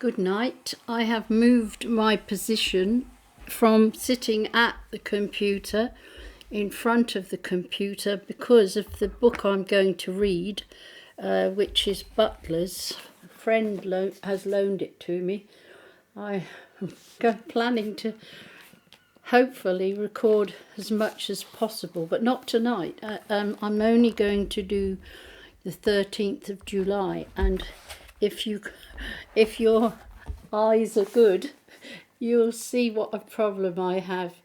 Good night. I have moved my position from sitting at the computer in front of the computer because of the book I'm going to read, which is Butler's. A friend has loaned it to me. I'm planning to hopefully record as much as possible, but not tonight. I'm only going to do the 13th of July, and if your eyes are good, you'll see what a problem I have,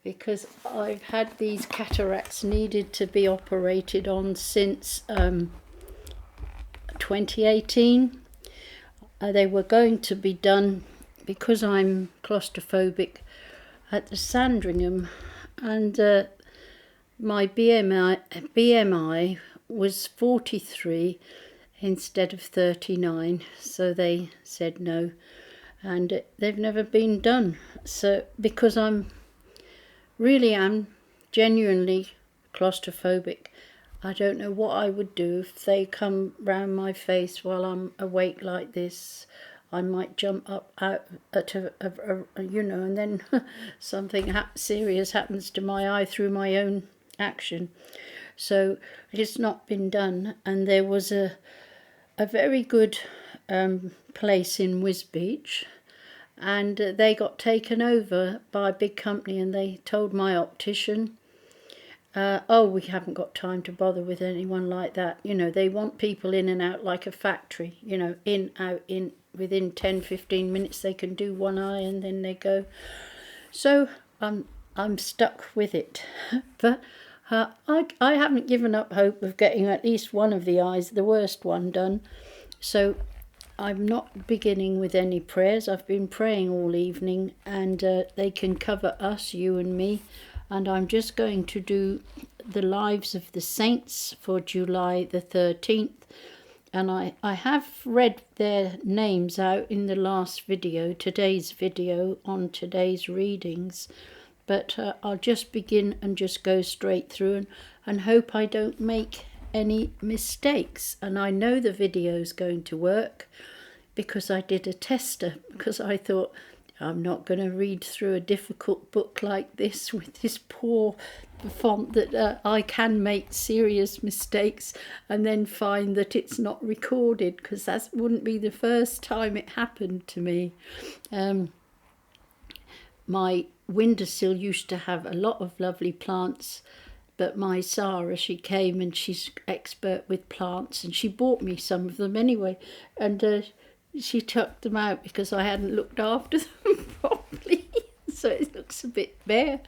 because I've had these cataracts needed to be operated on since 2018. They were going to be done because I'm claustrophobic at the Sandringham, and my BMI was 43 instead of 39, so they said no, and they've never been done. So because I'm genuinely claustrophobic, I don't know what I would do if they come round my face while I'm awake like this. I might jump up out at and then something serious happens to my eye through my own action. So it's not been done, and there was a very good place in Wisbech, and they got taken over by a big company, and they told my optician, we haven't got time to bother with anyone like that. They want people in and out like a factory, in, out, in. Within 10-15 minutes they can do one eye and then they go. So I'm stuck with it. But I haven't given up hope of getting at least one of the eyes, the worst one, done. So I'm not beginning with any prayers. I've been praying all evening, and they can cover us, you and me. And I'm just going to do the lives of the saints for July the 13th. And I have read their names out in the last video, today's video on today's readings. But I'll just begin and just go straight through and hope I don't make any mistakes. And I know the video's going to work because I did a tester, because I thought, I'm not going to read through a difficult book like this with this poor font that I can make serious mistakes and then find that it's not recorded, because that wouldn't be the first time it happened to me. My windowsill used to have a lot of lovely plants, but my Sarah, she came and she's expert with plants, and she bought me some of them anyway, and she tucked them out because I hadn't looked after them properly, so it looks a bit bare.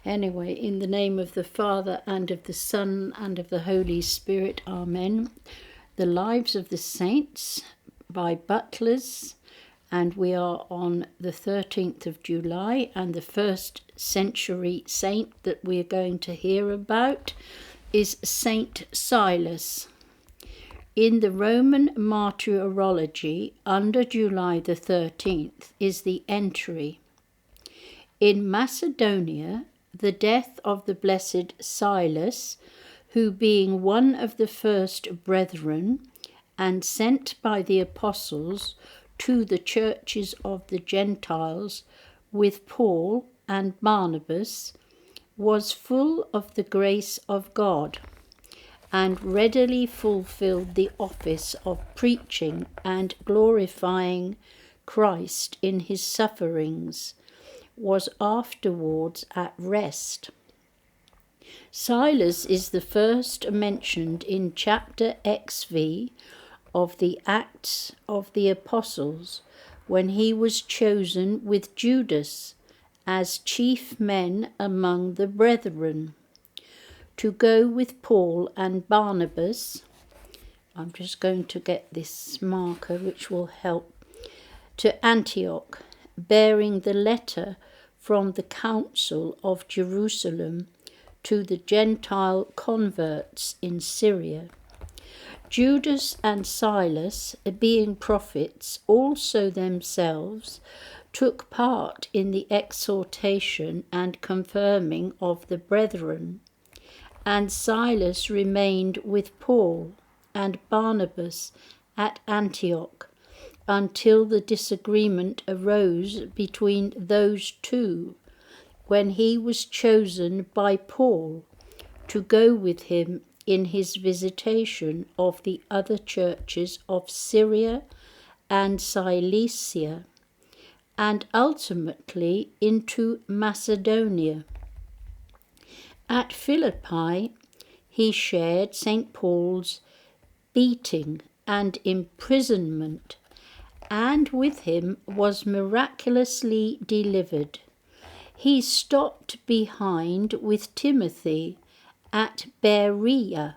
Anyway, in the name of the Father, and of the Son, and of the Holy Spirit, Amen. The Lives of the Saints by Butler'S, and we are on the 13th of July, and the first century saint that we're going to hear about is Saint Silas. In the Roman martyrology, under July the 13th is the entry. In Macedonia, the death of the blessed Silas, who being one of the first brethren, and sent by the apostles to the churches of the Gentiles with Paul and Barnabas, was full of the grace of God, and readily fulfilled the office of preaching and glorifying Christ in his sufferings, was afterwards at rest. Silas is the first mentioned in chapter XV of the Acts of the Apostles, when he was chosen with Judas as chief men among the brethren, to go with Paul and Barnabas. I'm just going to get this marker which will help. To Antioch, bearing the letter from the Council of Jerusalem to the Gentile converts in Syria. Judas and Silas, being prophets, also themselves took part in the exhortation and confirming of the brethren, and Silas remained with Paul and Barnabas at Antioch, until the disagreement arose between those two, when he was chosen by Paul to go with him in his visitation of the other churches of Syria and Cilicia, and ultimately into Macedonia. At Philippi, he shared St. Paul's beating and imprisonment, and with him was miraculously delivered. He stopped behind with Timothy at Berea,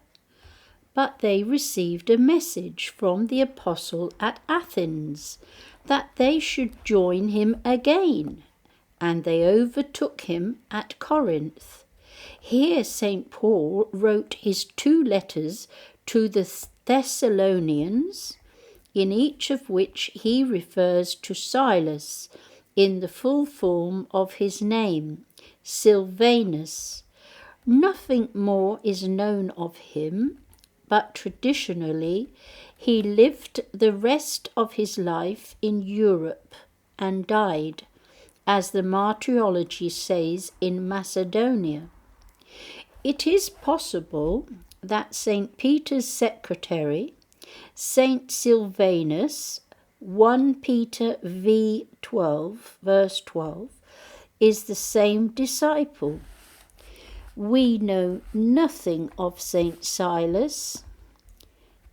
but they received a message from the apostle at Athens that they should join him again, and they overtook him at Corinth. Here St. Paul wrote his 2 letters to the Thessalonians, in each of which he refers to Silas in the full form of his name, Silvanus. Nothing more is known of him, but traditionally he lived the rest of his life in Europe and died, as the martyrology says, in Macedonia. It is possible that St. Peter's secretary, St. Silvanus, 1 Peter v. 12, verse 12, is the same disciple. We know nothing of St. Silas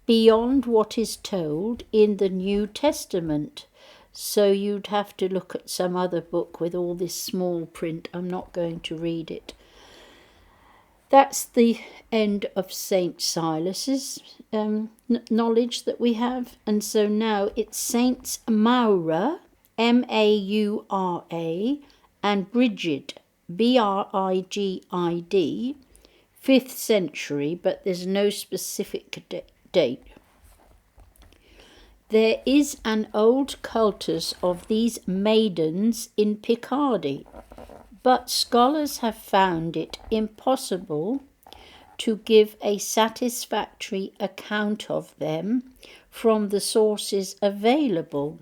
beyond what is told in the New Testament, so you'd have to look at some other book with all this small print. I'm not going to read it. That's the end of St. Silas's knowledge that we have. And so now it's Saints MAURA, M-A-U-R-A, and BRIGID, B-R-I-G-I-D, 5th century, but there's no specific date. There is an old cultus of these maidens in Picardy, but scholars have found it impossible to give a satisfactory account of them from the sources available.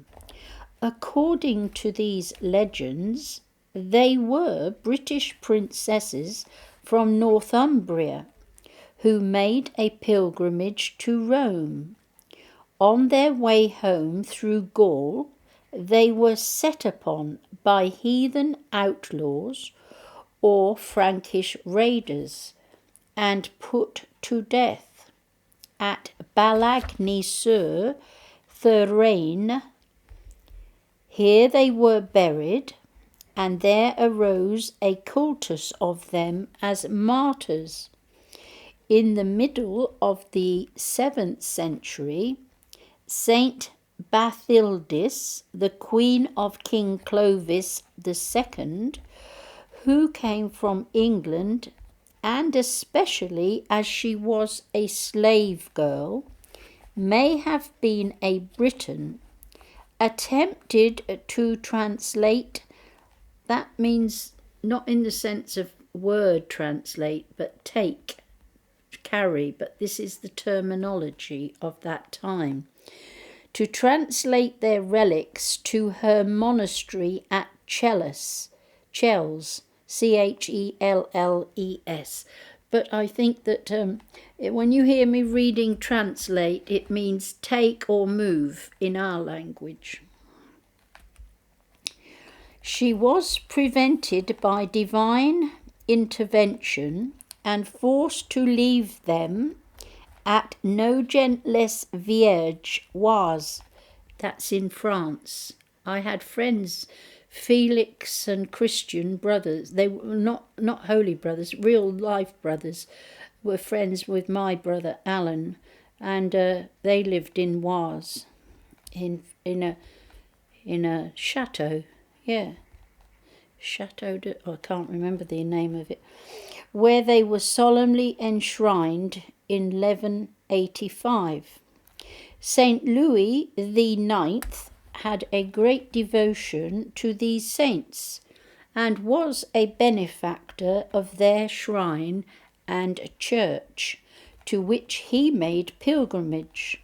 According to these legends, they were British princesses from Northumbria who made a pilgrimage to Rome. On their way home through Gaul, they were set upon by heathen outlaws or Frankish raiders and put to death. At Balagny-sur-Thurane, here they were buried, and there arose a cultus of them as martyrs. In the middle of the 7th century, Saint Bathildis, the queen of King Clovis II, who came from England, and especially as she was a slave girl, may have been a Briton, attempted to translate. That means not in the sense of word translate, but take, carry, but this is the terminology of that time. To translate their relics to her monastery at Chelles, C-H-E-L-L-E-S. But I think that when you hear me reading translate, it means take or move in our language. She was prevented by divine intervention and forced to leave them at Nogent-les-Vierges, that's in France. I had friends, Felix and Christian brothers. They were not holy brothers, real life brothers, were friends with my brother Alan, and they lived in Oise, in a chateau, Chateau de, I can't remember the name of it, where they were solemnly enshrined in 1185. St. Louis IX had a great devotion to these saints and was a benefactor of their shrine and church, to which he made pilgrimage.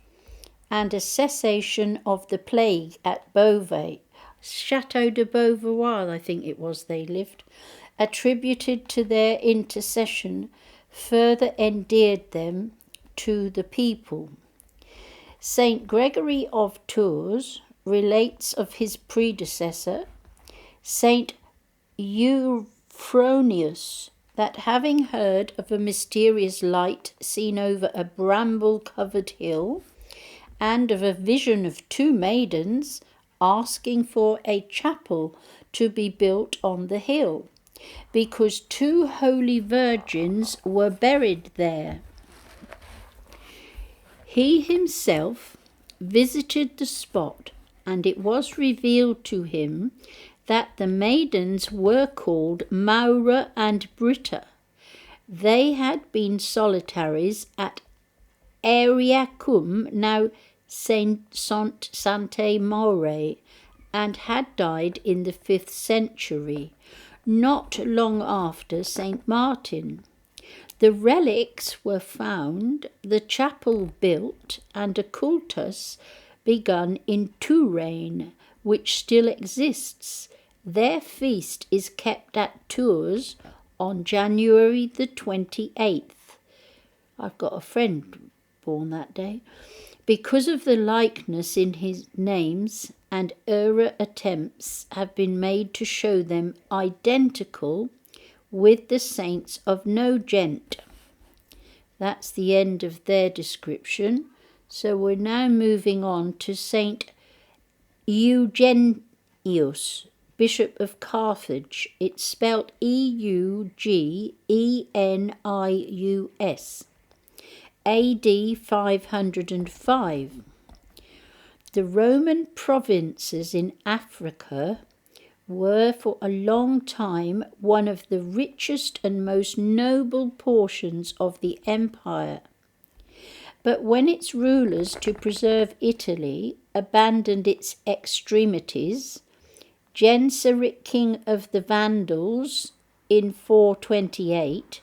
and a cessation of the plague at Beauvais, Chateau de Beauvoir, I think it was they lived, attributed to their intercession, further endeared them to the people. Saint Gregory of Tours relates of his predecessor, Saint Euphronius, that having heard of a mysterious light seen over a bramble-covered hill, and of a vision of two maidens asking for a chapel to be built on the hill, because two holy virgins were buried there. He himself visited the spot, and it was revealed to him that the maidens were called MAURA and BRITA. They had been solitaries at Ariacum, now Sainte-Maure, and had died in the 5th century, not long after St. Martin. The relics were found, the chapel built, and a cultus begun in Touraine, which still exists. Their feast is kept at Tours on January the 28th. I've got a friend born that day. Because of the likeness in his names, and earlier attempts have been made to show them identical with the saints of Nogent. That's the end of their description. So we're now moving on to Saint EUGENIUS, Bishop of Carthage. It's spelt EUGENIUS. AD 505. The Roman provinces in Africa were for a long time one of the richest and most noble portions of the empire. But when its rulers, to preserve Italy, abandoned its extremities, Genseric, king of the Vandals, in 428,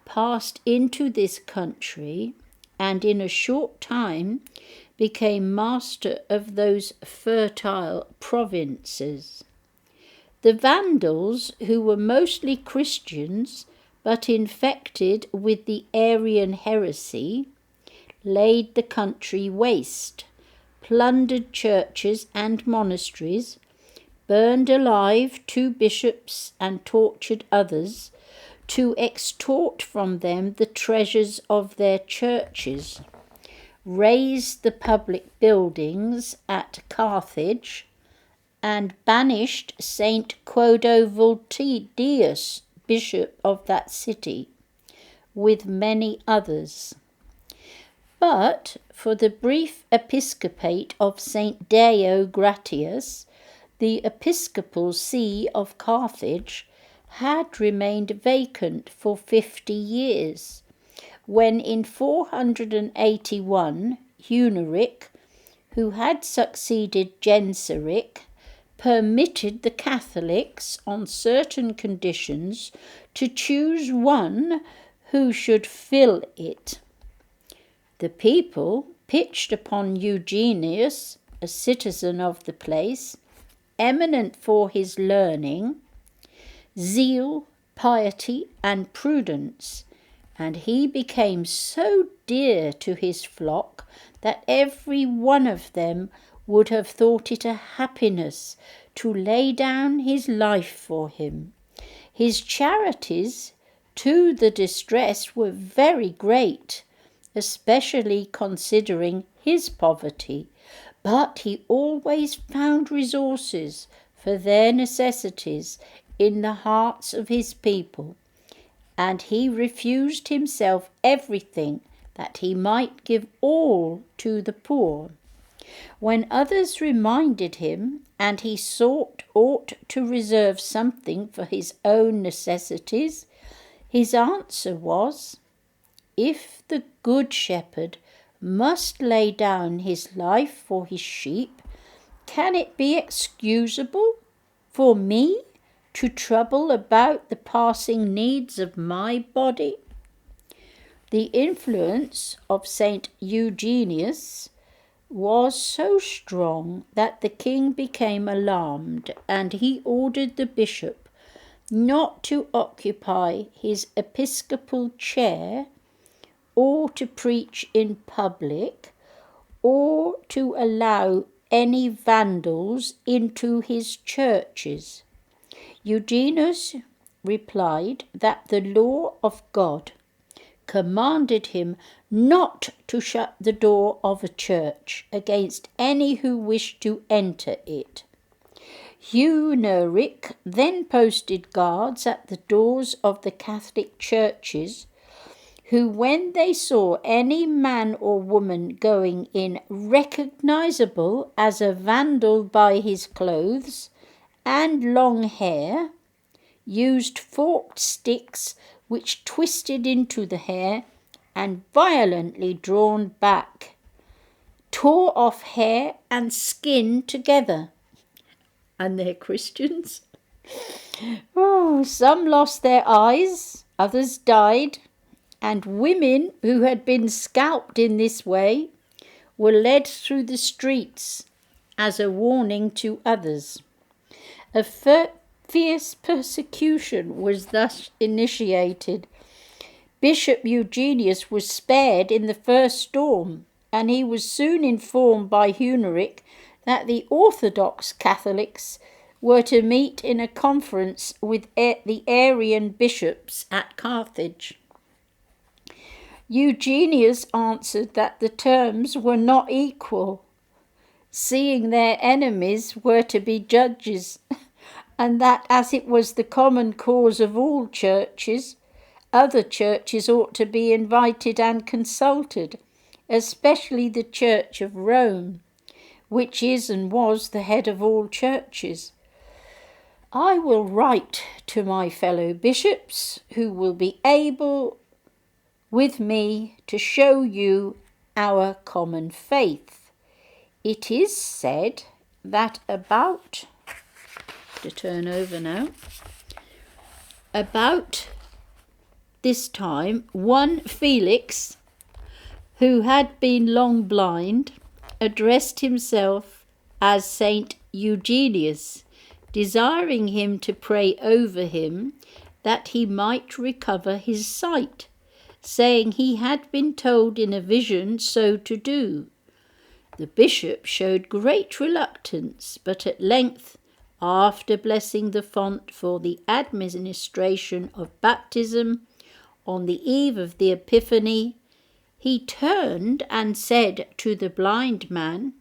passed into this country, and in a short time became master of those fertile provinces. The Vandals, who were mostly Christians but infected with the Arian heresy, laid the country waste, plundered churches and monasteries, burned alive 2 bishops and tortured others, to extort from them the treasures of their churches, razed the public buildings at Carthage, and banished Saint Quodovoltidius, bishop of that city, with many others. But for the brief episcopate of Saint Deo Gratius, the episcopal see of Carthage had remained vacant for 50 years, when in 481 Huneric, who had succeeded Genseric, permitted the Catholics, on certain conditions, to choose one who should fill it. The people pitched upon Eugenius, a citizen of the place, eminent for his learning, zeal, piety, and prudence, and he became so dear to his flock that every one of them would have thought it a happiness to lay down his life for him. His charities to the distressed were very great, especially considering his poverty, but he always found resources for their necessities in the hearts of his people, and he refused himself everything that he might give all to the poor. When others reminded him, and he ought to reserve something for his own necessities, his answer was, "If the good shepherd must lay down his life for his sheep, can it be excusable for me to trouble about the passing needs of my body?" The influence of Saint Eugenius was so strong that the king became alarmed, and he ordered the bishop not to occupy his episcopal chair or to preach in public or to allow any vandals into his churches. Eugenius replied that the law of God commanded him not to shut the door of a church against any who wished to enter it. Huneric then posted guards at the doors of the Catholic churches, who, when they saw any man or woman going in recognizable as a vandal by his clothes and long hair, used forked sticks which twisted into the hair and violently drawn back, tore off hair and skin together. And they're Christians. Some lost their eyes, others died, and women who had been scalped in this way were led through the streets as a warning to others. A fierce persecution was thus initiated. Bishop Eugenius was spared in the first storm, and he was soon informed by Huneric that the Orthodox Catholics were to meet in a conference with the Arian bishops at Carthage. Eugenius answered that the terms were not equal, seeing their enemies were to be judges, and that as it was the common cause of all churches, other churches ought to be invited and consulted, especially the Church of Rome, which is and was the head of all churches. I will write to my fellow bishops, who will be able with me to show you our common faith. It is said that about this time, one Felix, who had been long blind, addressed himself as Saint Eugenius, desiring him to pray over him that he might recover his sight, saying he had been told in a vision so to do. The bishop showed great reluctance, but at length, after blessing the font for the administration of baptism on the eve of the Epiphany, he turned and said to the blind man,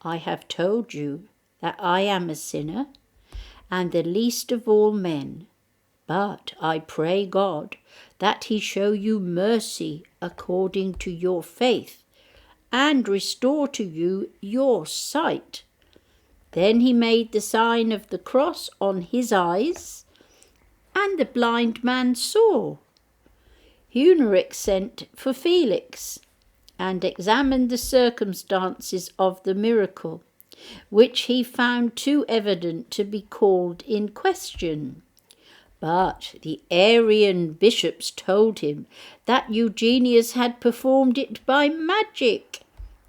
I have told you that I am a sinner and the least of all men, but I pray God that he show you mercy according to your faith and restore to you your sight. Then he made the sign of the cross on his eyes, and the blind man saw. Huneric sent for Felix and examined the circumstances of the miracle, which he found too evident to be called in question. But the Arian bishops told him that Eugenius had performed it by magic.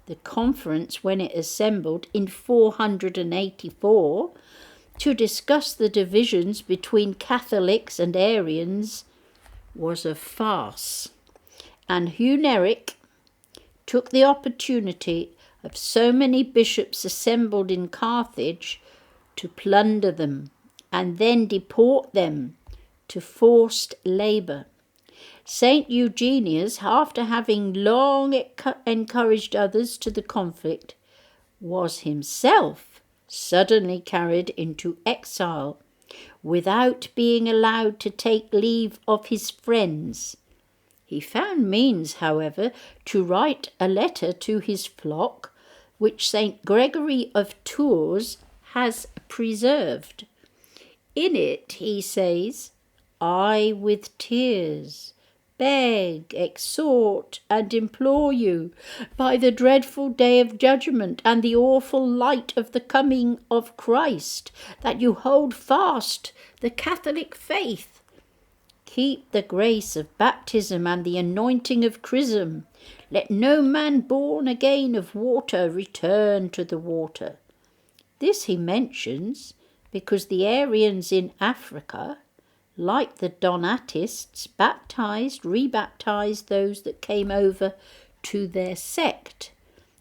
The conference, when it assembled in 484 to discuss the divisions between Catholics and Arians, was a farce, and Huneric took the opportunity of so many bishops assembled in Carthage to plunder them and then deport them to forced labour. Saint Eugenius, after having long encouraged others to the conflict, was himself suddenly carried into exile without being allowed to take leave of his friends. He found means, however, to write a letter to his flock, which St. Gregory of Tours has preserved. In it he says, I with tears beg, exhort, and implore you, by the dreadful day of judgment and the awful light of the coming of Christ, that you hold fast the Catholic faith. Keep the grace of baptism and the anointing of chrism. Let no man born again of water return to the water. This he mentions because the Arians in Africa, like the Donatists, baptized, rebaptized those that came over to their sect.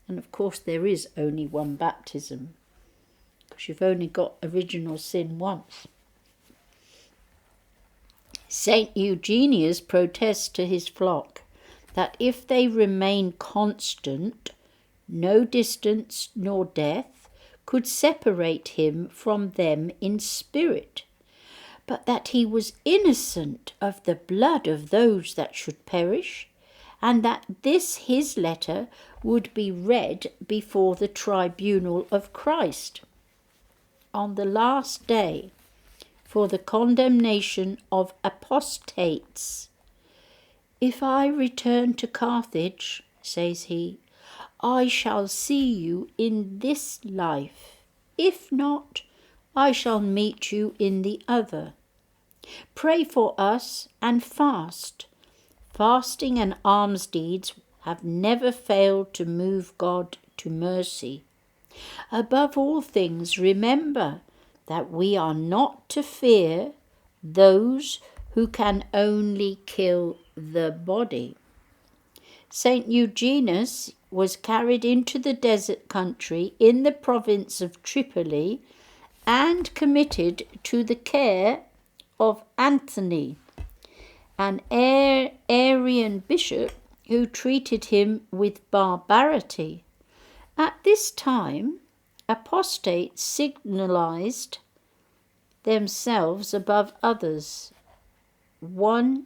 And of course there is only one baptism, because you've only got original sin once. Saint Eugenius protests to his flock that if they remain constant, no distance nor death could separate him from them in spirit, but that he was innocent of the blood of those that should perish, and that this his letter would be read before the tribunal of Christ on the last day for the condemnation of apostates. If I return to Carthage, says he, I shall see you in this life. If not, I shall meet you in the other. Pray for us and fast. Fasting and alms deeds have never failed to move God to mercy. Above all things, remember that we are not to fear those who can only kill the body. Saint Eugenius was carried into the desert country in the province of Tripoli and committed to the care of Anthony, an Arian bishop who treated him with barbarity. At this time, apostates signalized themselves above others, one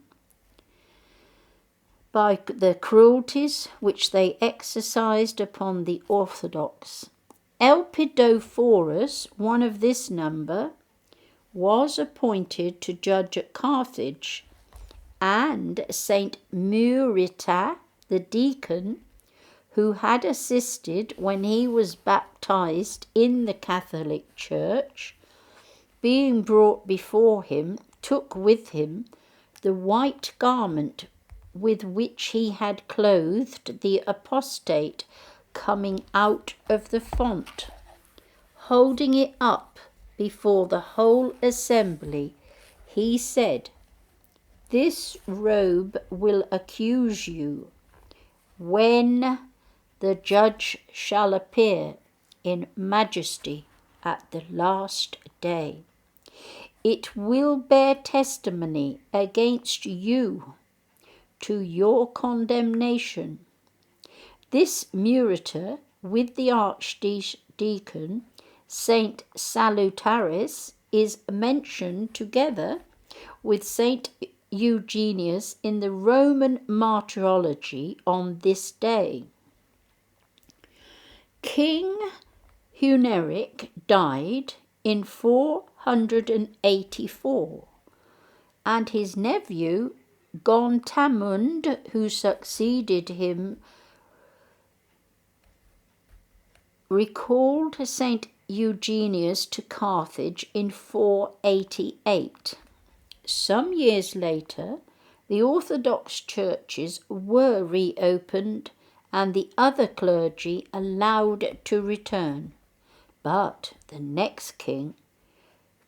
by the cruelties which they exercised upon the Orthodox. Elpidophorus, one of this number, was appointed to judge at Carthage, and Saint Maurita, the deacon, who had assisted when he was baptized in the Catholic Church, being brought before him, took with him the white garment with which he had clothed the apostate coming out of the font. Holding it up before the whole assembly, he said, This robe will accuse you when the judge shall appear in majesty at the last day. It will bear testimony against you to your condemnation. This Maurita, with the archdeacon Saint Salutaris, is mentioned together with Saint Eugenius in the Roman martyrology on this day. King Huneric died in 484, and his nephew Gontamund, who succeeded him, recalled Saint Eugenius to Carthage in 488. Some years later, the Orthodox churches were reopened and the other clergy allowed to return. But the next king,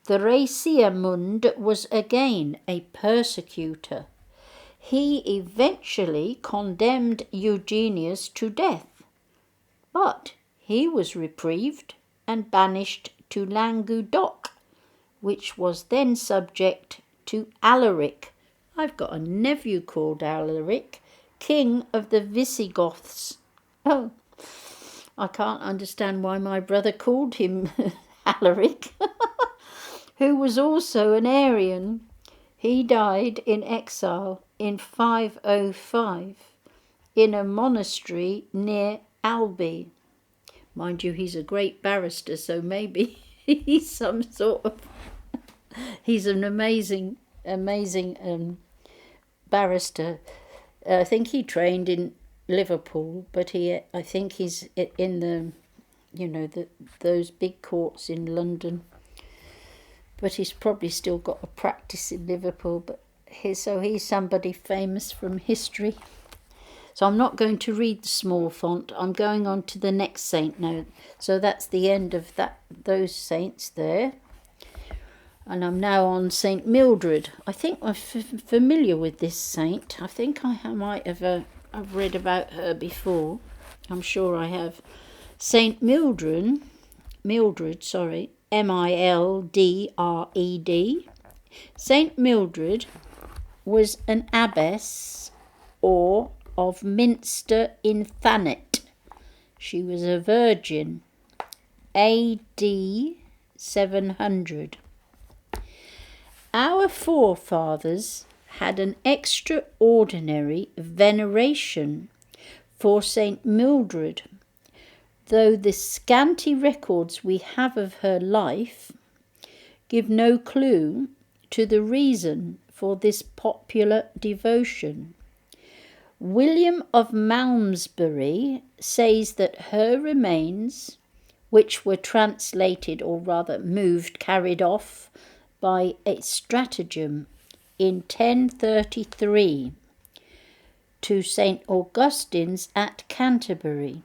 Thraciamund, was again a persecutor. He eventually condemned Eugenius to death, but he was reprieved and banished to Languedoc, which was then subject to Alaric. I've got a nephew called Alaric, king of the Visigoths. Oh, I can't understand why my brother called him Alaric, who was also an Arian. He died in exile in 505 in a monastery near Albi. Mind you, he's a great barrister, so maybe he's some sort of... he's an amazing barrister. I think he trained in Liverpool, but I think he's in the, those big courts in London. But he's probably still got a practice in Liverpool. But he's somebody famous from history. So I'm not going to read the small font. I'm going on to the next saint now. So that's the end of those saints there. And I'm now on St. Mildred. I think I'm familiar with this saint. I think I might have I've read about her before. I'm sure I have. St. Mildred, M-I-L-D-R-E-D. St. Mildred was an abbess of Minster-in Thanet. She was a virgin. A.D. 700. Our forefathers had an extraordinary veneration for St. Mildred, though the scanty records we have of her life give no clue to the reason for this popular devotion. William of Malmesbury says that her remains, which were translated, or rather carried off by a stratagem in 1033 to St. Augustine's at Canterbury,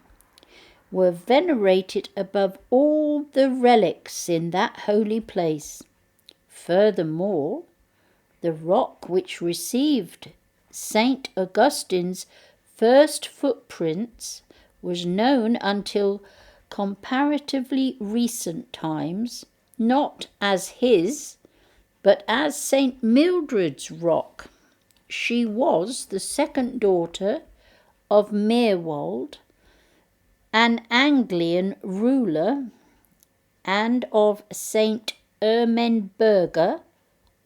were venerated above all the relics in that holy place. Furthermore, the rock which received St. Augustine's first footprints was known until comparatively recent times, not as his, but as St. Mildred's rock. She was the second daughter of Meerwald, an Anglian ruler, and of St. Ermenberga,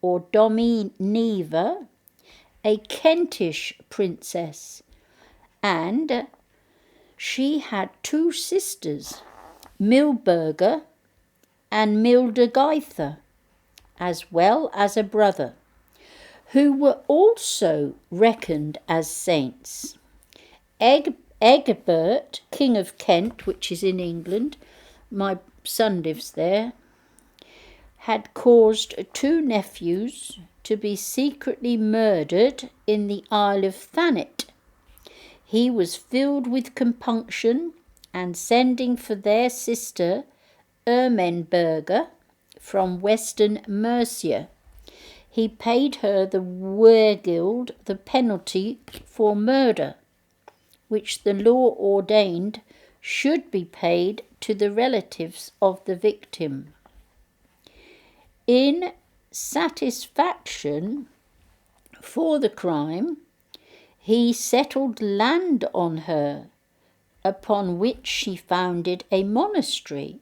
or Domineva, a Kentish princess, and she had two sisters, Milberga and Mildegitha, as well as a brother, who were also reckoned as saints. Egbert, King of Kent, which is in England, my son lives there, had caused two nephews to be secretly murdered in the Isle of Thanet. He was filled with compunction, and sending for their sister Ermenberga from Western Mercia, he paid her the weregild, the penalty for murder, which the law ordained should be paid to the relatives of the victim. In satisfaction for the crime, he settled land on her, upon which she founded a monastery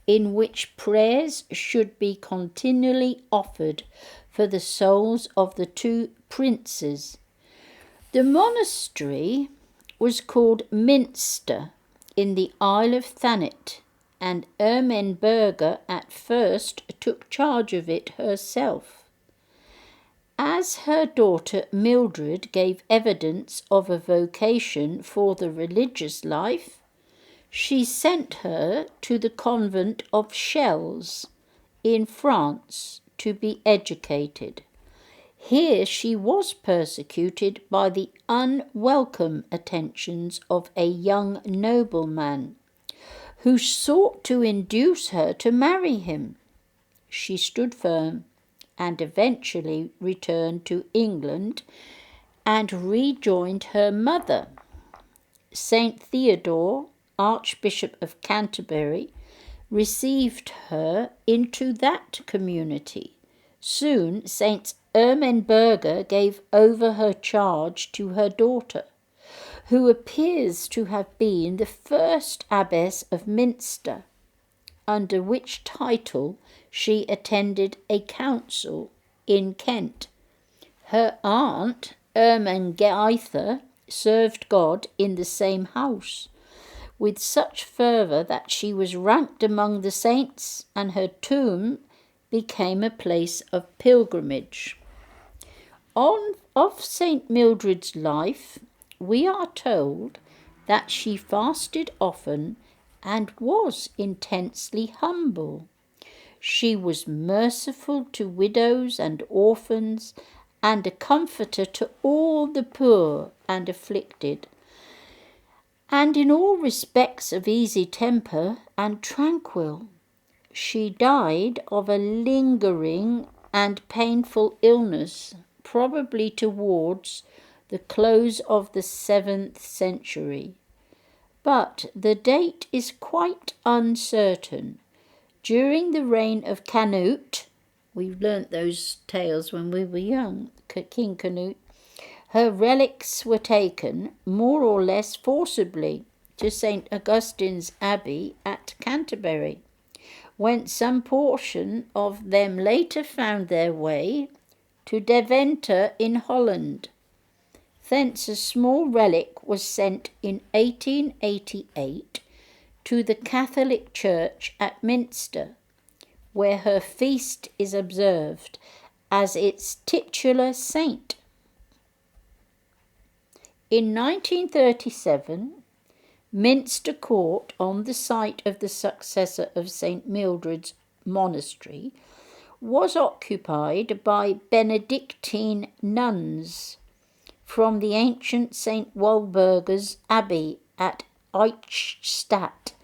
in which prayers should be continually offered for the souls of the two princes. The monastery was called Minster in the Isle of Thanet, and Ermenberga at first took charge of it herself. As her daughter Mildred gave evidence of a vocation for the religious life, she sent her to the convent of Chelles in France to be educated. Here she was persecuted by the unwelcome attentions of a young nobleman, who sought to induce her to marry him. She stood firm and eventually returned to England and rejoined her mother. St. Theodore, Archbishop of Canterbury, received her into that community. Soon St. Ermenberga gave over her charge to her daughter, who appears to have been the first abbess of Minster, under which title she attended a council in Kent. Her aunt, Ermengarda, served God in the same house, with such fervour that she was ranked among the saints, and her tomb became a place of pilgrimage. Of St. Mildred's life, we are told that she fasted often and was intensely humble. She was merciful to widows and orphans, and a comforter to all the poor and afflicted, and in all respects of easy temper and tranquil. She died of a lingering and painful illness, probably towards the close of the 7th century. But the date is quite uncertain. During the reign of Canute, we learnt those tales when we were young, King Canute, her relics were taken, more or less forcibly, to St. Augustine's Abbey at Canterbury, whence some portion of them later found their way to Deventer in Holland. Thence a small relic was sent in 1888 to the Catholic Church at Minster, where her feast is observed as its titular saint. In 1937, Minster Court, on the site of the successor of St. Mildred's monastery, was occupied by Benedictine nuns from the ancient St. Walburga's Abbey at Eichstätt,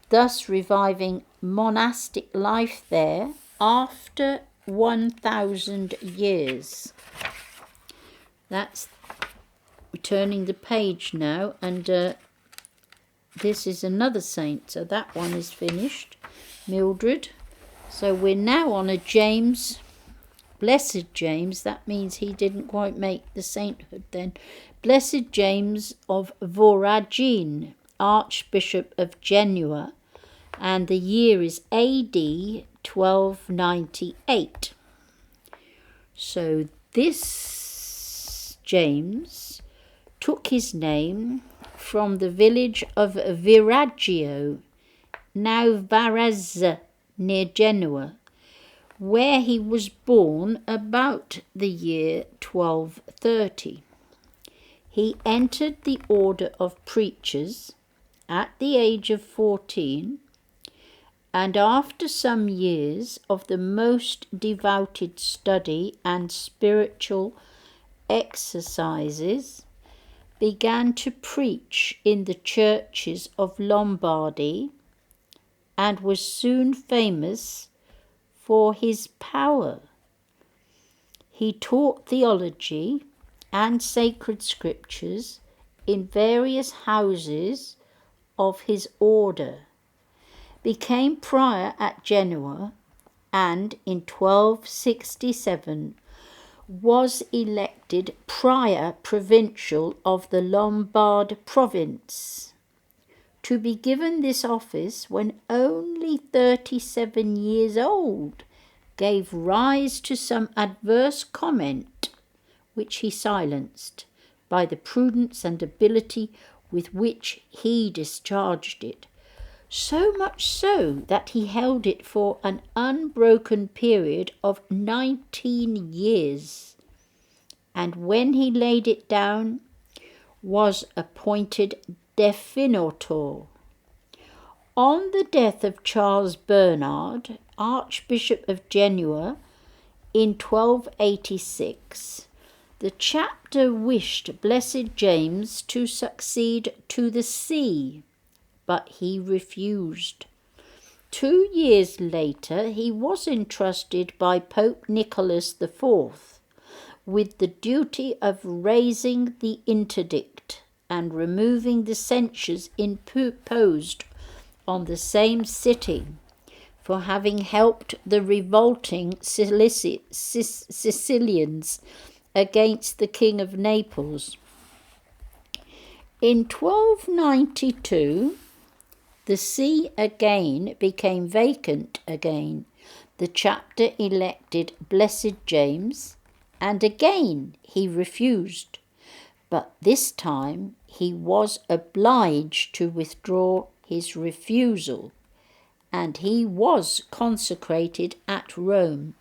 thus reviving monastic life there after 1,000 years. That's turning the page now, and this is another saint, so that one is finished, Mildred. So we're now on a James, Blessed James. That means he didn't quite make the sainthood then. Blessed James of Voragine, Archbishop of Genoa, and the year is AD 1298. So this James took his name from the village of Viraggio, now Varese, near Genoa, where he was born about the year 1230. He entered the order of preachers at the age of 14, and after some years of the most devoted study and spiritual exercises, began to preach in the churches of Lombardy, and was soon famous for his power. He taught theology and sacred scriptures in various houses of his order, became prior at Genoa, and in 1267 was elected prior provincial of the Lombard province. To be given this office when only 37 years old gave rise to some adverse comment, which he silenced by the prudence and ability with which he discharged it, so much so that he held it for an unbroken period of 19 years, and when he laid it down was appointed definitor. On the death of Charles Bernard, Archbishop of Genoa, in 1286, the chapter wished Blessed James to succeed to the see, but he refused. 2 years later, he was entrusted by Pope Nicholas IV with the duty of raising the interdict and removing the censures imposed on the same sitting for having helped the revolting Sicilians against the King of Naples. In 1292, the see again became vacant again. The chapter elected Blessed James, and again he refused, but this time he was obliged to withdraw his refusal, and he was consecrated at Rome.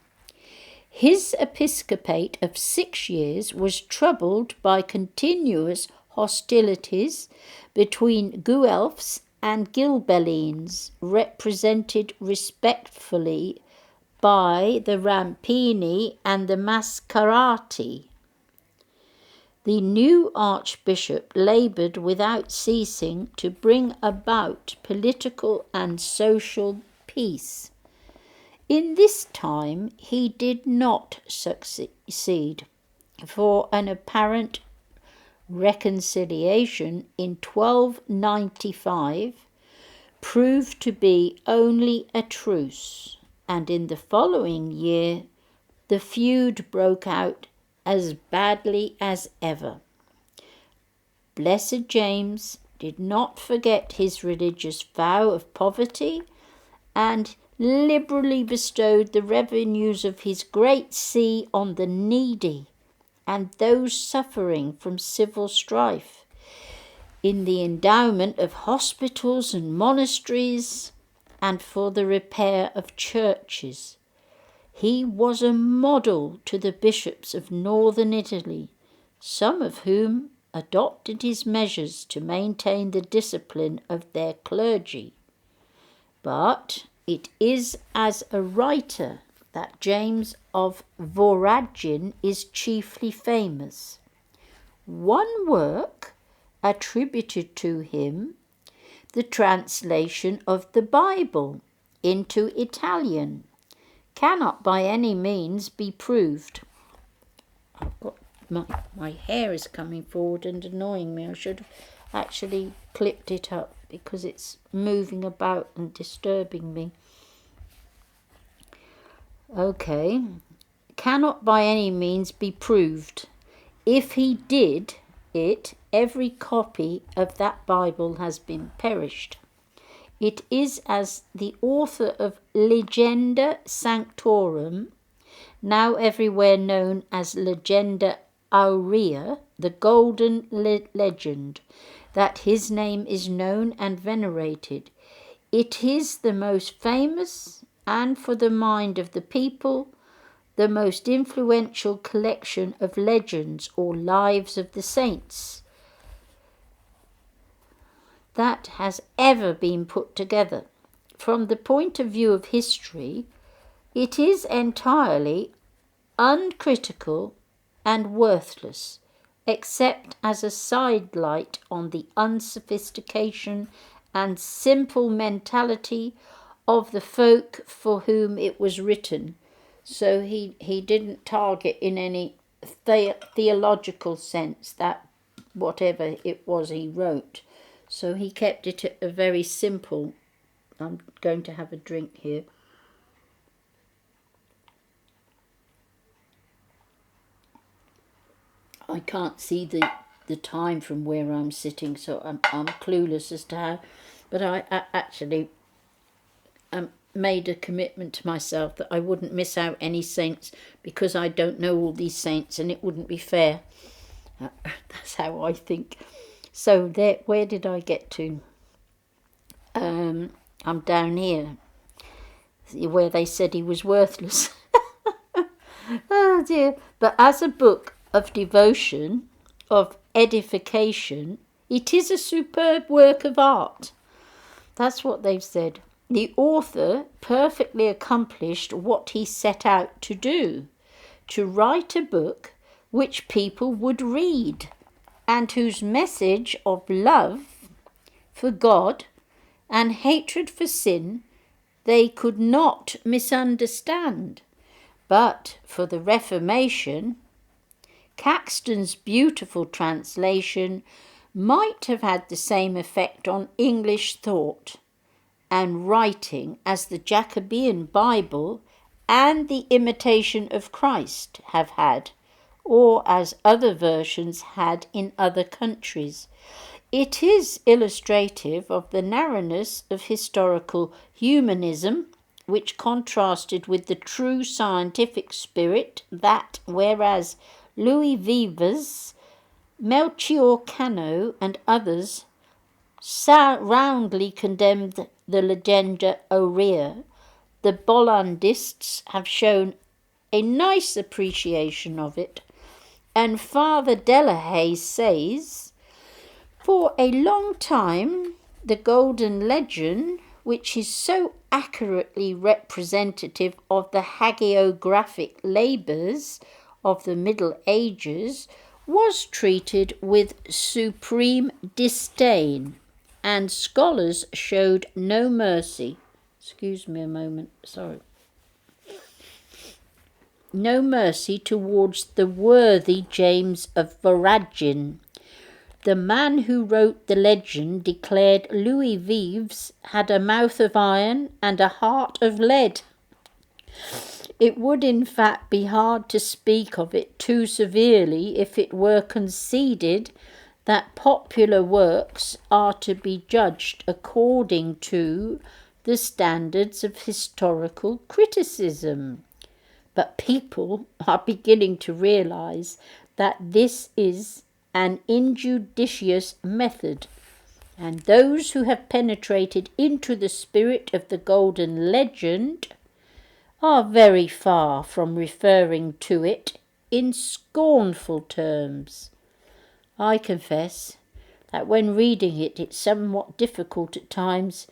His episcopate of 6 years was troubled by continuous hostilities between Guelphs and Ghibellines, represented respectively by the Rampini and the Mascarati. The new Archbishop laboured without ceasing to bring about political and social peace. In this time he did not succeed, for an apparent reconciliation in 1295 proved to be only a truce, and in the following year the feud broke out as badly as ever. Blessed James did not forget his religious vow of poverty, and liberally bestowed the revenues of his great see on the needy and those suffering from civil strife, in the endowment of hospitals and monasteries, and for the repair of churches. He was a model to the bishops of northern Italy, some of whom adopted his measures to maintain the discipline of their clergy. But it is as a writer that James of VORAGINE is chiefly famous. One work attributed to him, the translation of the Bible into Italian, cannot by any means be proved. I've got my hair is coming forward and annoying me. I should have actually clipped it up because it's moving about and disturbing me. Okay, cannot by any means be proved. If he did it, every copy of that Bible has been perished. It is as the author of Legenda Sanctorum, now everywhere known as Legenda Aurea, the Golden Legend, that his name is known and venerated. It is the most famous, and for the mind of the people, the most influential collection of legends or lives of the saints that has ever been put together. From the point of view of history, it is entirely uncritical and worthless, except as a sidelight on the unsophistication and simple mentality of the folk for whom it was written. So he didn't target in any theological sense that whatever it was he wrote. So he kept it a very simple. I'm going to have a drink here. I can't see the time from where I'm sitting, so I'm clueless as to how. But I actually made a commitment to myself that I wouldn't miss out any saints because I don't know all these saints and it wouldn't be fair. That's how I think. So there, where did I get to? I'm down here, where they said he was worthless. Oh dear. But as a book of devotion, of edification, it is a superb work of art. That's what they've said. The author perfectly accomplished what he set out to do, to write a book which people would read, and whose message of love for God and hatred for sin they could not misunderstand. But for the Reformation, Caxton's beautiful translation might have had the same effect on English thought and writing as the Jacobean Bible and the Imitation of Christ have had, or as other versions had in other countries. It is illustrative of the narrowness of historical humanism, which contrasted with the true scientific spirit that, whereas Louis Vivas, Melchior Cano, and others roundly condemned the Legenda Aurea, the Bollandists have shown a nice appreciation of it. And Father Delahaye says, for a long time the Golden Legend, which is so accurately representative of the hagiographic labours of the Middle Ages, was treated with supreme disdain, and scholars showed no mercy. Excuse me a moment, sorry. No mercy towards the worthy James of VORAGINE. The man who wrote the legend declared Louis Vives had a mouth of iron and a heart of lead. It would in fact be hard to speak of it too severely if it were conceded that popular works are to be judged according to the standards of historical criticism. But people are beginning to realise that this is an injudicious method, and those who have penetrated into the spirit of the golden legend are very far from referring to it in scornful terms. I confess that when reading it, it's somewhat difficult at times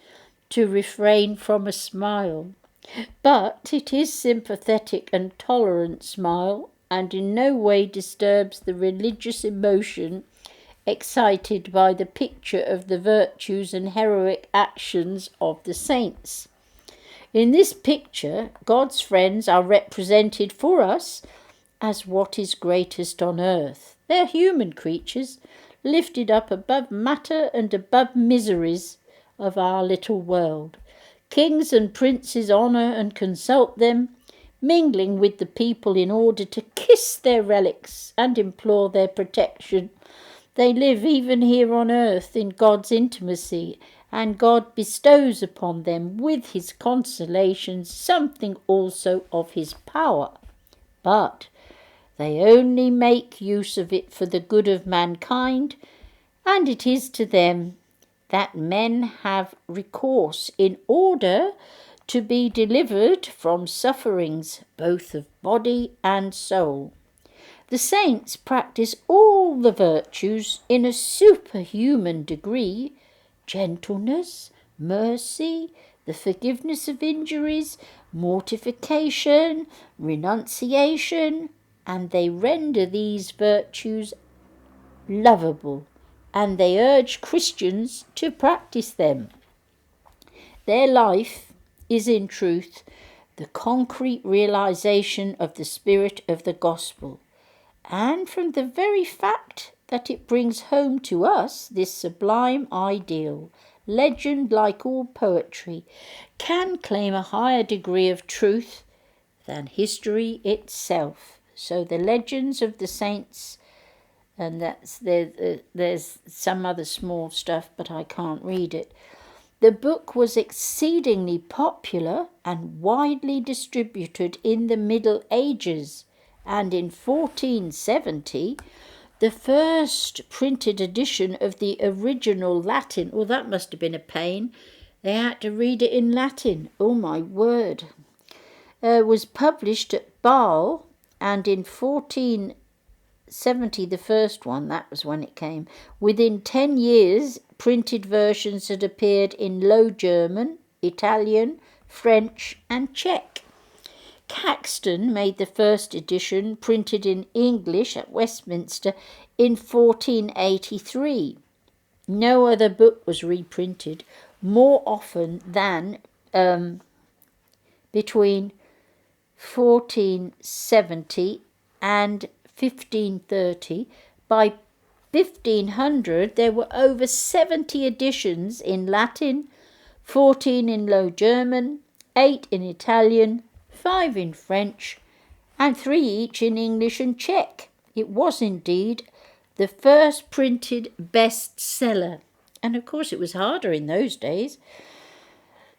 to refrain from a smile, but it is sympathetic and tolerant smile, and in no way disturbs the religious emotion excited by the picture of the virtues and heroic actions of the saints. In this picture, God's friends are represented for us as what is greatest on earth. They're human creatures, lifted up above matter and above miseries of our little world. Kings and princes honour and consult them, mingling with the people in order to kiss their relics and implore their protection. They live even here on earth in God's intimacy, and God bestows upon them with his consolations something also of his power. But they only make use of it for the good of mankind, and it is to them that men have recourse in order to be delivered from sufferings both of body and soul. The saints practice all the virtues in a superhuman degree: gentleness, mercy, the forgiveness of injuries, mortification, renunciation, and they render these virtues lovable, and they urge Christians to practice them. Their life is in truth the concrete realization of the spirit of the gospel, and from the very fact that it brings home to us this sublime ideal, legend, like all poetry, can claim a higher degree of truth than history itself. So the legends of the saints, and there's some other small stuff, but I can't read it. The book was exceedingly popular and widely distributed in the Middle Ages, and in 1470, the first printed edition of the original Latin, oh, that must have been a pain, they had to read it in Latin, oh my word, was published at Bâle, and in 1470, the first one, that was when it came. Within 10 years, printed versions had appeared in Low German, Italian, French and Czech. Caxton made the first edition, printed in English at Westminster in 1483. No other book was reprinted more often than between 1470 and 1530. By 1500 there were over 70 editions in Latin, 14 in Low German, 8 in Italian, 5 in French, and 3 each in English and Czech. It was indeed the first printed bestseller, and of course it was harder in those days.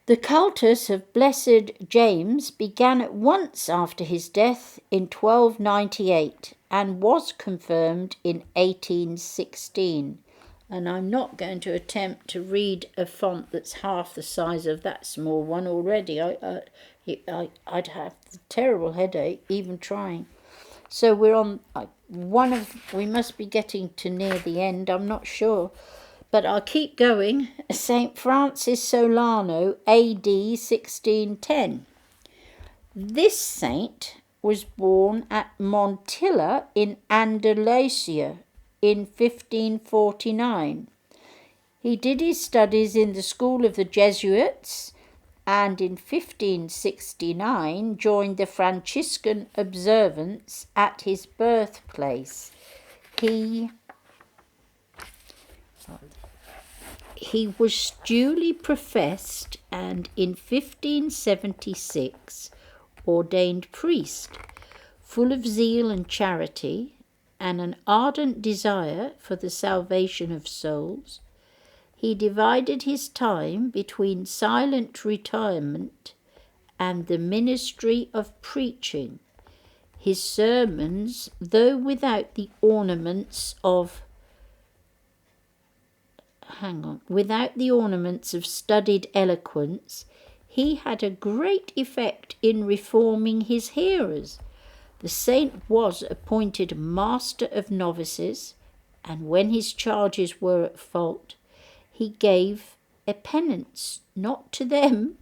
The cultus of Blessed James began at once after his death in 1298 and was confirmed in 1816. And I'm not going to attempt to read a font that's half the size of that small one already. I'd have a terrible headache even trying. So we're on we must be getting to near the end, I'm not sure. But I'll keep going. St. Francis Solano, AD 1610. This saint was born at Montilla in Andalusia in 1549. He did his studies in the school of the Jesuits and in 1569 joined the Franciscan observance at his birthplace. He was duly professed and in 1576 ordained priest, full of zeal and charity and an ardent desire for the salvation of souls. He divided his time between silent retirement and the ministry of preaching. His sermons, though without the ornaments of studied eloquence, he had a great effect in reforming his hearers. The saint was appointed master of novices, and when his charges were at fault, he gave a penance, not to them,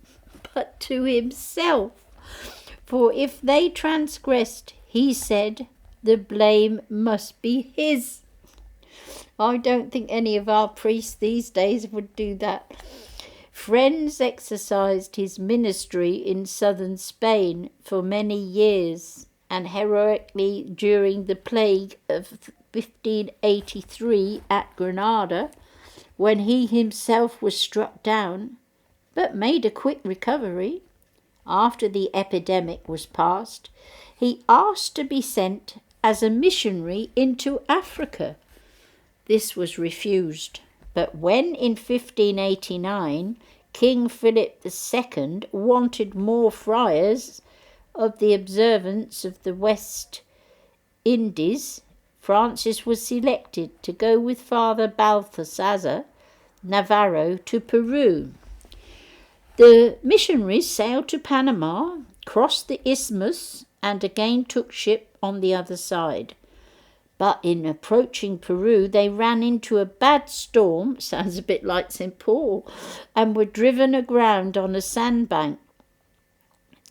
but to himself. For if they transgressed, he said, the blame must be his. I don't think any of our priests these days would do that. Friends exercised his ministry in southern Spain for many years, and heroically during the plague of 1583 at Granada, when he himself was struck down, but made a quick recovery. After the epidemic was past, he asked to be sent as a missionary into Africa. This was refused, but when in 1589 King Philip II wanted more friars of the observance of the West Indies, Francis was selected to go with Father Balthasar Navarro to Peru. The missionaries sailed to Panama, crossed the isthmus, and again took ship on the other side. But in approaching Peru, they ran into a bad storm, sounds a bit like St. Paul, and were driven aground on a sandbank.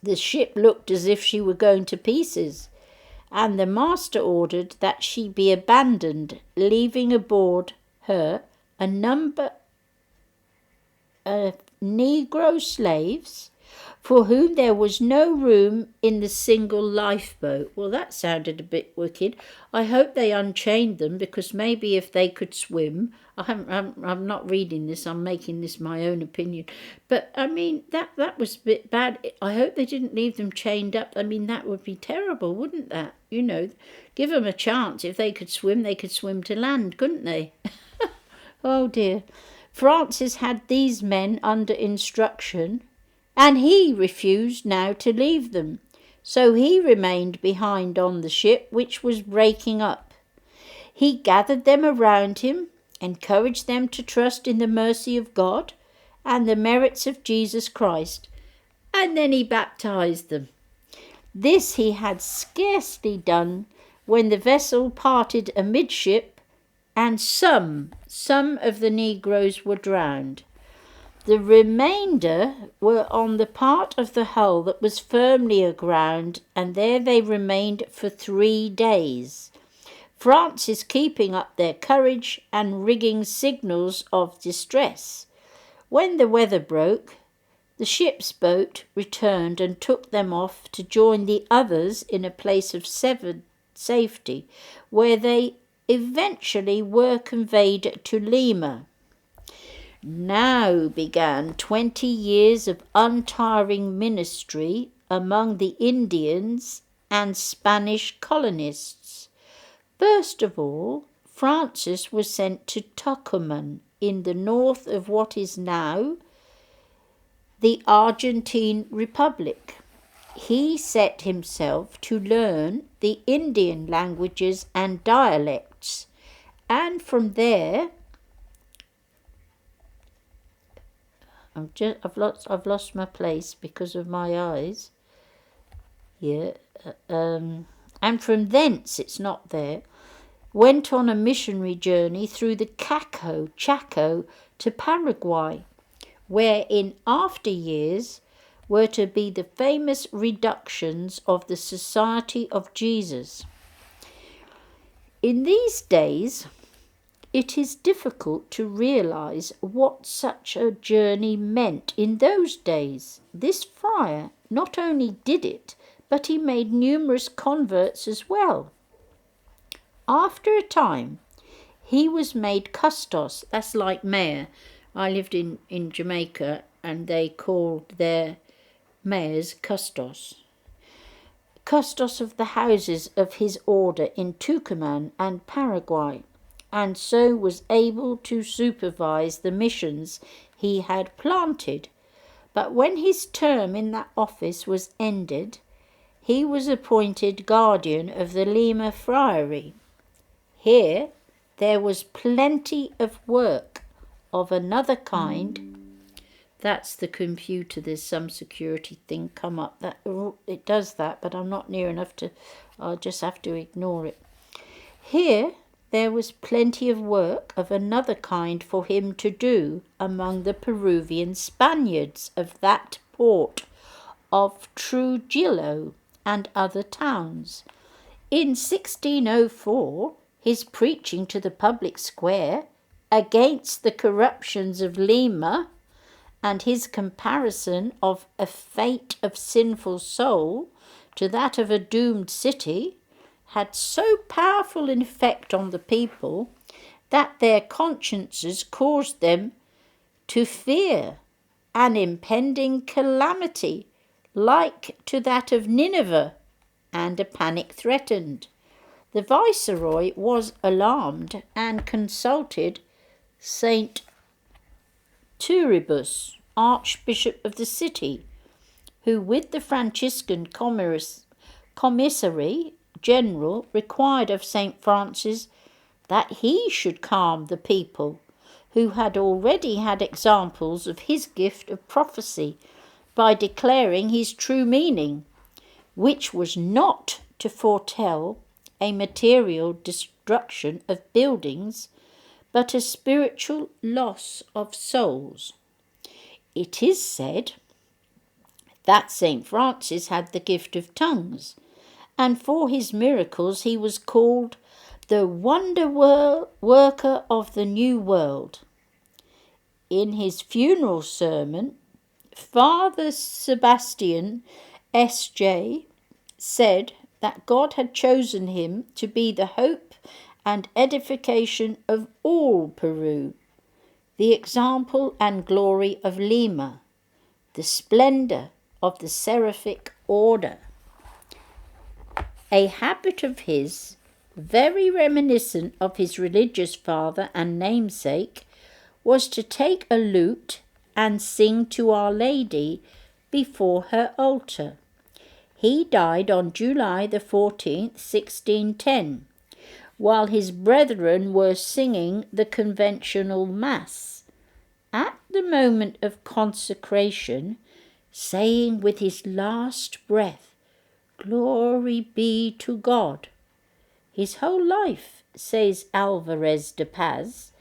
The ship looked as if she were going to pieces, and the master ordered that she be abandoned, leaving aboard her a number of Negro slaves for whom there was no room in the single lifeboat. Well, that sounded a bit wicked. I hope they unchained them, because maybe if they could swim, I'm not reading this, I'm making this my own opinion. But, I mean, that was a bit bad. I hope they didn't leave them chained up. I mean, that would be terrible, wouldn't that? You know, give them a chance. If they could swim to land, couldn't they? Oh, dear. Francis had these men under instruction, and he refused now to leave them. So he remained behind on the ship, which was breaking up. He gathered them around him, encouraged them to trust in the mercy of God and the merits of Jesus Christ, and then he baptized them. This he had scarcely done when the vessel parted amidship, and some of the Negroes were drowned. The remainder were on the part of the hull that was firmly aground, and there they remained for 3 days, Francis keeping up their courage and rigging signals of distress. When the weather broke, the ship's boat returned and took them off to join the others in a place of safety, where they eventually were conveyed to Lima. Now began 20 years of untiring ministry among the Indians and Spanish colonists. First of all, Francis was sent to Tucumán in the north of what is now the Argentine Republic. He set himself to learn the Indian languages and dialects, and from there I've lost my place because of my eyes. Yeah, and from thence, it's not there, went on a missionary journey through the Chaco to Paraguay, where in after years were to be the famous reductions of the Society of Jesus. In these days, it is difficult to realize what such a journey meant in those days. This friar not only did it, but he made numerous converts as well. After a time, he was made custos, that's like mayor. I lived in Jamaica, and they called their mayors custos. Custos of the houses of his order in Tucumán and Paraguay, and so was able to supervise the missions he had planted. But when his term in that office was ended, he was appointed guardian of the Lima Friary. Here there was plenty of work of another kind. That's the computer. There's some security thing come up. That it does that, but I'm not near enough to... I'll just have to ignore it. Here there was plenty of work of another kind for him to do among the Peruvian Spaniards of that port of Trujillo and other towns. In 1604, his preaching to the public square against the corruptions of Lima and his comparison of a fate of sinful soul to that of a doomed city had so powerful an effect on the people that their consciences caused them to fear an impending calamity like to that of Nineveh, and a panic threatened. The viceroy was alarmed and consulted St. Turibus, Archbishop of the city, who with the Franciscan commissary general required of St. Francis that he should calm the people, who had already had examples of his gift of prophecy by declaring his true meaning, which was not to foretell a material destruction of buildings, but a spiritual loss of souls. It is said that St. Francis had the gift of tongues, and for his miracles he was called the wonder worker of the New World. In his funeral sermon, Father Sebastian S.J. said that God had chosen him to be the hope and edification of all Peru, the example and glory of Lima, the splendour of the seraphic order. A habit of his, very reminiscent of his religious father and namesake, was to take a lute and sing to Our Lady before her altar. He died on July the 14th, 1610, while his brethren were singing the conventional Mass. At the moment of consecration, saying with his last breath, "Glory be to God." His whole life, says Alvarez de Paz,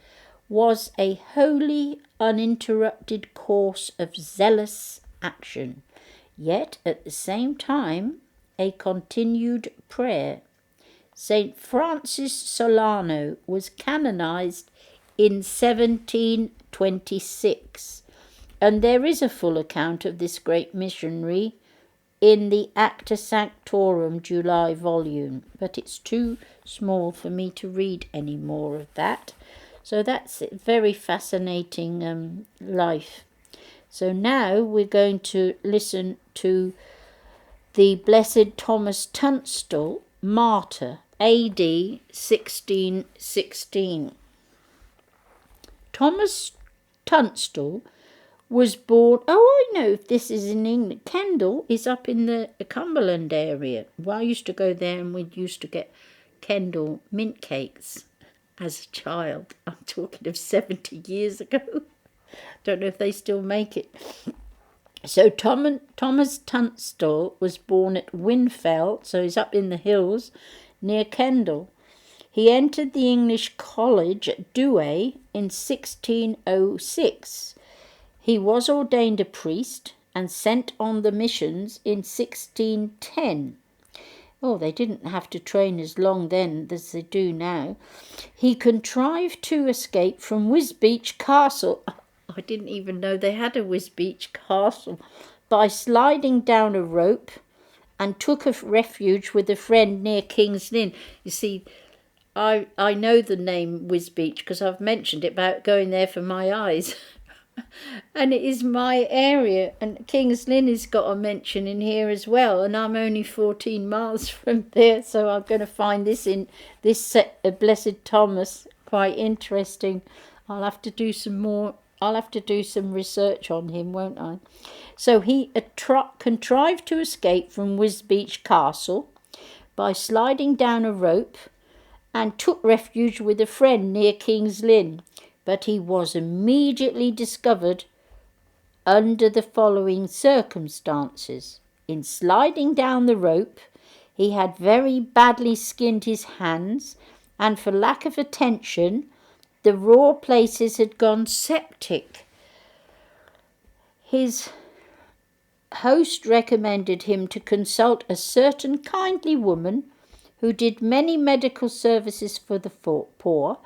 was a wholly uninterrupted course of zealous action, yet at the same time a continued prayer. St. Francis Solano was canonized in 1726, and there is a full account of this great missionary in the Acta Sanctorum July volume, but it's too small for me to read any more of that. So that's a very fascinating life. So now we're going to listen to the Blessed Thomas Tunstall Martyr, AD 1616. Thomas Tunstall was born... Oh, I know if this is in England. KENDAL is up in the Cumberland area. Well, I used to go there and we used to get KENDAL mint cakes as a child. I'm talking of 70 years ago. Don't know if they still make it. So Thomas Tunstall was born at WHINFELL, so he's up in the hills near KENDAL. He entered the English College at DOAY in 1606. He was ordained a priest and sent on the missions in 1610. Oh, they didn't have to train as long then as they do now. He contrived to escape from Wisbeach Castle. I didn't even know they had a Wisbeach Castle. By sliding down a rope, and took a refuge with a friend near King's Lynn. You see, I know the name Wisbeach because I've mentioned it about going there for my eyes. And it is my area, and King's Lynn has got a mention in here as well, and I'm only 14 miles from there, so I'm going to find this in this set of Blessed Thomas quite interesting. I'll have to do some research on him, won't I? So he contrived to escape from Wisbeach Castle by sliding down a rope and took refuge with a friend near King's Lynn. But he was immediately discovered under the following circumstances. In sliding down the rope, he had very badly skinned his hands, and for lack of attention, the raw places had gone septic. His host recommended him to consult a certain kindly woman who did many medical services for the poor,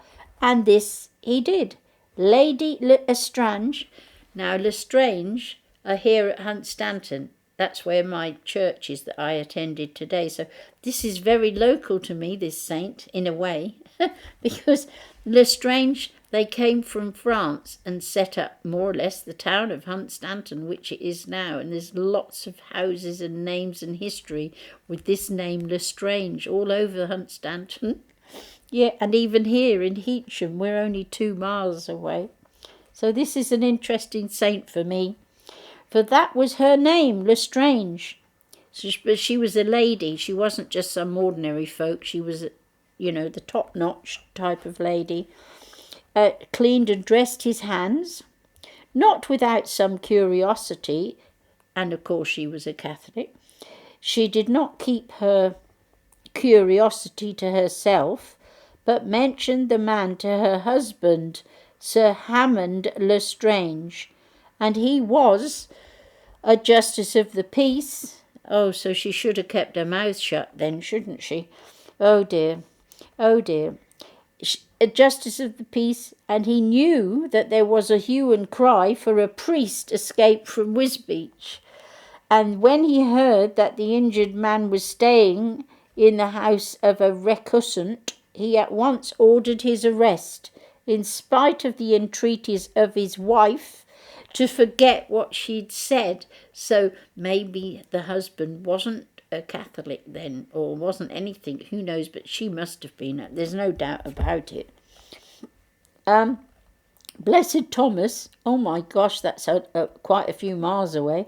and this he did. Lady L'Estrange. Now, L'Estrange are here at Hunstanton. That's where my church is that I attended today. So this is very local to me, this saint, in a way, because L'Estrange, they came from France and set up more or less the town of Hunstanton, which it is now. And there's lots of houses and names and history with this name L'Estrange all over Hunstanton. Yeah, and even here in HEACHAM, we're only 2 miles away. So this is an interesting saint for me. For that was her name, L'Estrange. But she was a lady. She wasn't just some ordinary folk. She was, the top-notch type of lady. Cleaned and dressed his hands, not without some curiosity, and of course she was a Catholic. She did not keep her curiosity to herself, but mentioned the man to her husband, Sir Hammond L'Estrange, and he was a justice of the peace. Oh, so she should have kept her mouth shut then, shouldn't she? Oh dear, oh dear. A justice of the peace, and he knew that there was a hue and cry for a priest escaped from Wisbeach. And when he heard that the injured man was staying in the house of a recusant, he at once ordered his arrest, in spite of the entreaties of his wife to forget what she'd said. So maybe the husband wasn't a Catholic then, or wasn't anything, who knows, but she must have been. There's no doubt about it. Blessed Thomas, oh my gosh, that's quite a few miles away.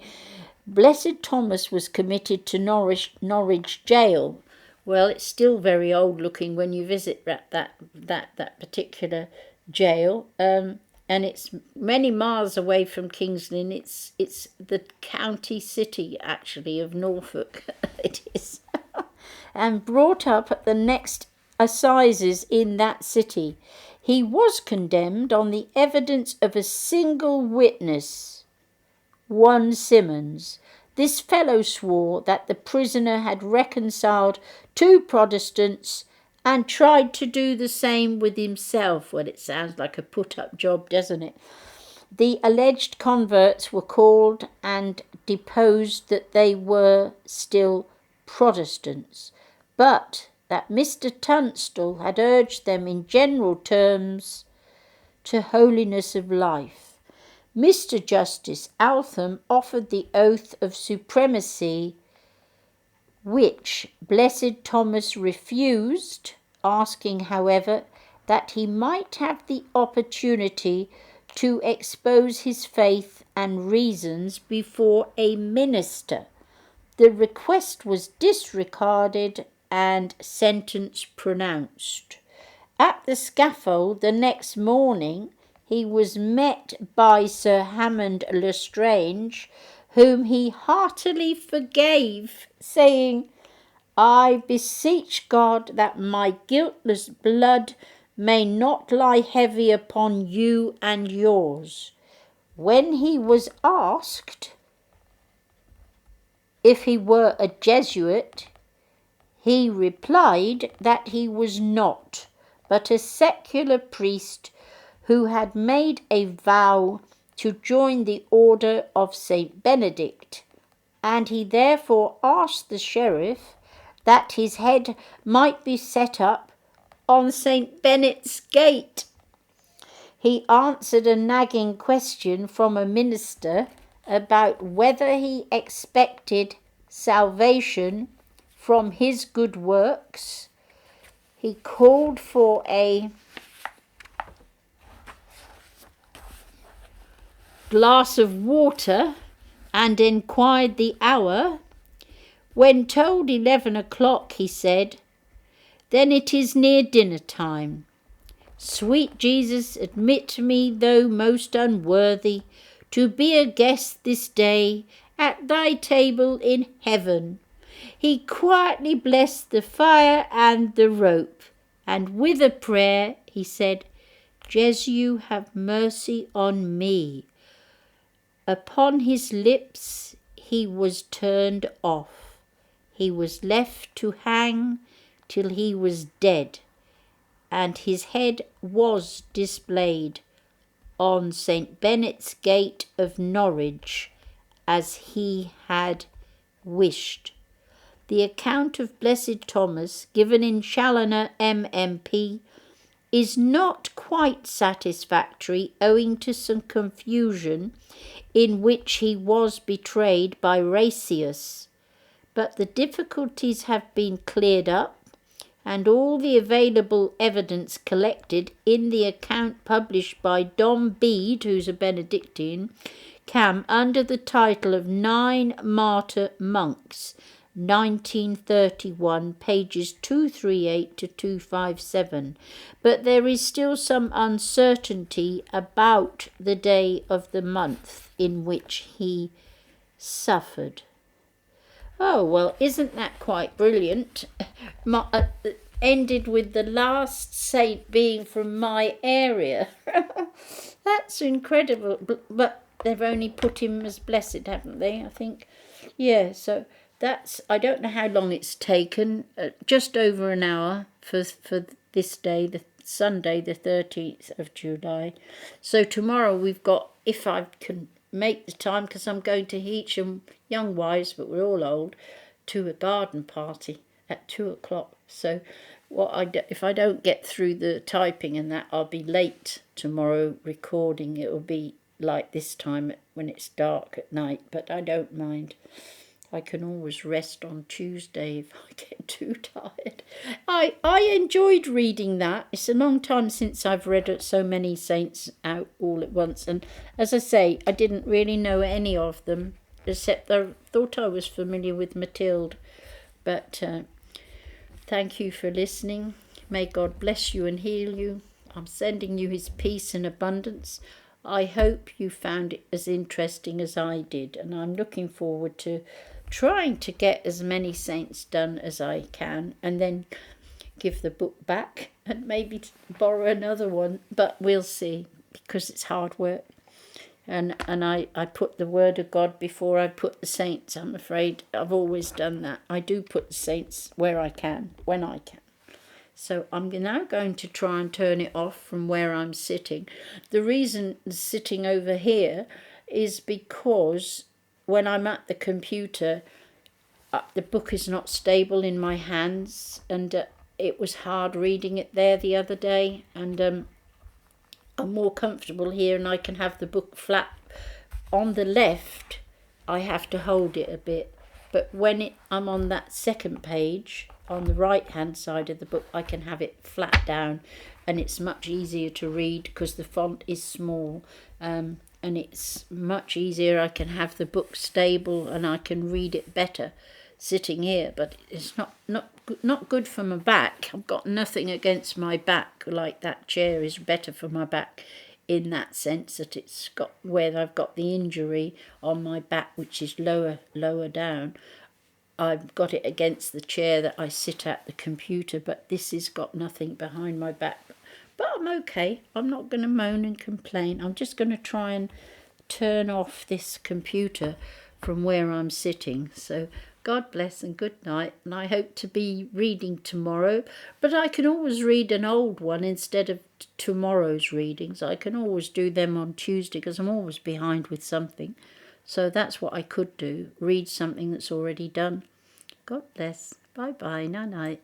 Blessed Thomas was committed to Norwich jail. Well, it's still very old looking when you visit that particular jail, and it's many miles away from King's Lynn. It's the county city actually of Norfolk. It is, and brought up at the next assizes in that city. He was condemned on the evidence of a single witness, one Simmons. This fellow swore that the prisoner had reconciled 2 Protestants and tried to do the same with himself. Well, it sounds like a put-up job, doesn't it? The alleged converts were called and deposed that they were still Protestants, but that Mr. Tunstal had urged them in general terms to holiness of life. Mr. Justice Altham offered the oath of supremacy, which Blessed Thomas refused, asking, however, that he might have the opportunity to expose his faith and reasons before a minister. The request was disregarded and sentence pronounced. At the scaffold the next morning, he was met by Sir Hammond L'Estrange, whom he heartily forgave, saying, "I beseech God that my guiltless blood may not lie heavy upon you and yours." When he was asked if he were a Jesuit. He replied that he was not, but a secular priest who had made a vow to join the order of St. Benedict, and he therefore asked the sheriff that his head might be set up on St. Benet's gate. He answered a nagging question from a minister about whether he expected salvation from his good works. He called for a glass of water and inquired the hour. When told 11 o'clock, he said, "Then it is near dinner time. Sweet Jesus, admit me, though most unworthy, to be a guest this day at thy table in heaven." He quietly blessed the fire and the rope, and with a prayer he said, "Jesu, have mercy on me." Upon his lips he was turned off. He was left to hang till he was dead, and his head was displayed on St. Benet's gate of Norwich, as he had wished. The account of Blessed Thomas, given in Challoner MMP, is not quite satisfactory owing to some confusion in which he was betrayed by Rasius, but the difficulties have been cleared up, and all the available evidence collected in the account published by Dom Bede, who's a Benedictine, Cam, under the title of 9 Martyr Monks, 1931, pages 238 to 257, but there is still some uncertainty about the day of the month in which he suffered. Oh, well, isn't that quite brilliant? Ended with the last saint being from my area. That's incredible. But they've only put him as blessed, haven't they? I think. Yeah, so that's, I don't know how long it's taken, just over an hour for this day, the Sunday, the 13th of July. So tomorrow we've got, if I can make the time, because I'm going to HEACHAM, young wives, but we're all old, to a garden party at 2 o'clock. So if I don't get through the typing and that, I'll be late tomorrow recording. It will be like this time when it's dark at night, but I don't mind. I can always rest on Tuesday if I get too tired. I enjoyed reading that. It's a long time since I've read so many saints out all at once. And as I say, I didn't really know any of them, except I thought I was familiar with Matilde. But thank you for listening. May God bless you and heal you. I'm sending you his peace and abundance. I hope you found it as interesting as I did. And I'm looking forward to trying to get as many saints done as I can, and then give the book back and maybe borrow another one, but we'll see, because it's hard work, and I put the word of God before I put the saints. I'm afraid I've always done that. I do put the saints where I can, when I can. So I'm now going to try and turn it off from where I'm sitting. The reason sitting over here is because when I'm at the computer, the book is not stable in my hands, and it was hard reading it there the other day, and I'm more comfortable here, and I can have the book flat. On the left, I have to hold it a bit, but when I'm on that second page, on the right-hand side of the book, I can have it flat down, and it's much easier to read because the font is small. And it's much easier. I can have the book stable and I can read it better sitting here, but it's not good for my back. I've got nothing against my back, like that chair is better for my back in that sense, that it's got where I've got the injury on my back, which is lower down. I've got it against the chair that I sit at, the computer, but this has got nothing behind my back. But I'm okay. I'm not going to moan and complain. I'm just going to try and turn off this computer from where I'm sitting. So God bless and good night, and I hope to be reading tomorrow, but I can always read an old one instead of tomorrow's readings. I can always do them on Tuesday because I'm always behind with something. So that's what I could do, read something that's already done. God bless. Bye-bye. Night-night.